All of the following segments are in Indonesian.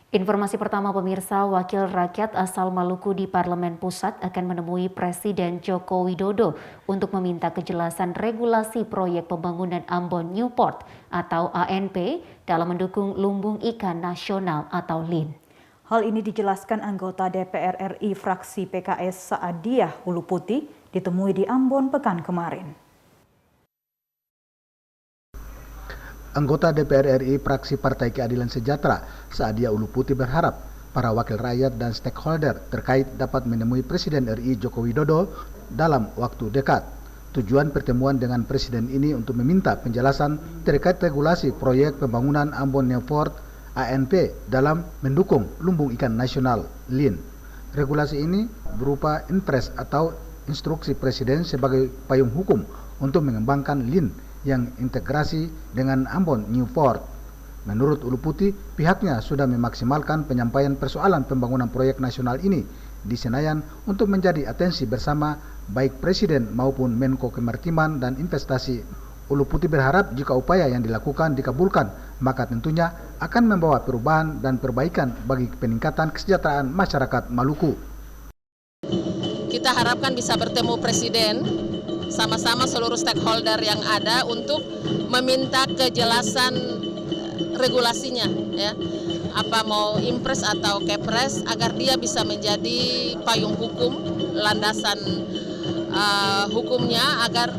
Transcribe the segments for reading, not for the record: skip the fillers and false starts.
Informasi pertama pemirsa, Wakil Rakyat asal Maluku di Parlemen Pusat akan menemui Presiden Joko Widodo untuk meminta kejelasan regulasi proyek pembangunan Ambon Newport atau ANP dalam mendukung lumbung ikan nasional atau LIN. Hal ini dijelaskan anggota DPR RI fraksi PKS Saadiah Hulu Putih ditemui di Ambon pekan kemarin. Anggota DPR RI fraksi Partai Keadilan Sejahtera Saadiah Hulu Putih berharap para wakil rakyat dan stakeholder terkait dapat menemui Presiden RI Joko Widodo dalam waktu dekat. Tujuan pertemuan dengan Presiden ini untuk meminta penjelasan terkait regulasi proyek pembangunan Ambon Newport ANP dalam mendukung lumbung ikan nasional LIN. Regulasi ini berupa impres atau instruksi Presiden sebagai payung hukum untuk mengembangkan LIN yang integrasi dengan Ambon Newport. Menurut Hulu Putih, pihaknya sudah memaksimalkan penyampaian persoalan pembangunan proyek nasional ini di Senayan untuk menjadi atensi bersama baik Presiden maupun Menko Kemaritiman dan Investasi. Hulu Putih berharap jika upaya yang dilakukan dikabulkan, maka tentunya akan membawa perubahan dan perbaikan bagi peningkatan kesejahteraan masyarakat Maluku. Kita harapkan bisa bertemu Presiden sama-sama seluruh stakeholder yang ada untuk meminta kejelasan regulasinya, ya, apa mau impres atau kepres, agar dia bisa menjadi payung hukum, landasan hukumnya, agar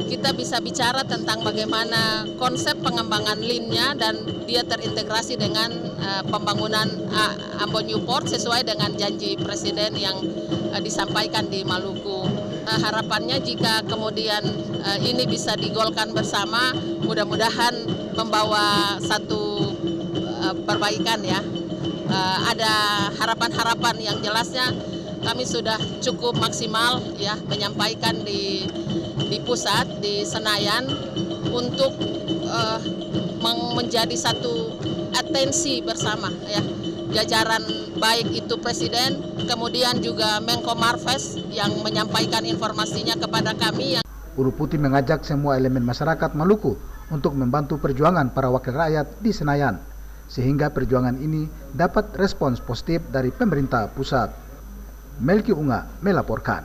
kita bisa bicara tentang bagaimana konsep pengembangan LIN-nya dan dia terintegrasi dengan pembangunan Ambon Newport sesuai dengan janji Presiden yang disampaikan di Maluku. Harapannya jika kemudian ini bisa digolkan bersama, mudah-mudahan membawa satu perbaikan, ya. Ada harapan-harapan yang jelasnya kami sudah cukup maksimal, ya, menyampaikan di pusat, di Senayan, untuk menjadi satu atensi bersama, ya, jajaran baik itu Presiden, kemudian juga Menko Marves yang menyampaikan informasinya kepada kami. Hulu Putih mengajak semua elemen masyarakat Maluku untuk membantu perjuangan para wakil rakyat di Senayan, sehingga perjuangan ini dapat respons positif dari pemerintah pusat. Melki Unga melaporkan.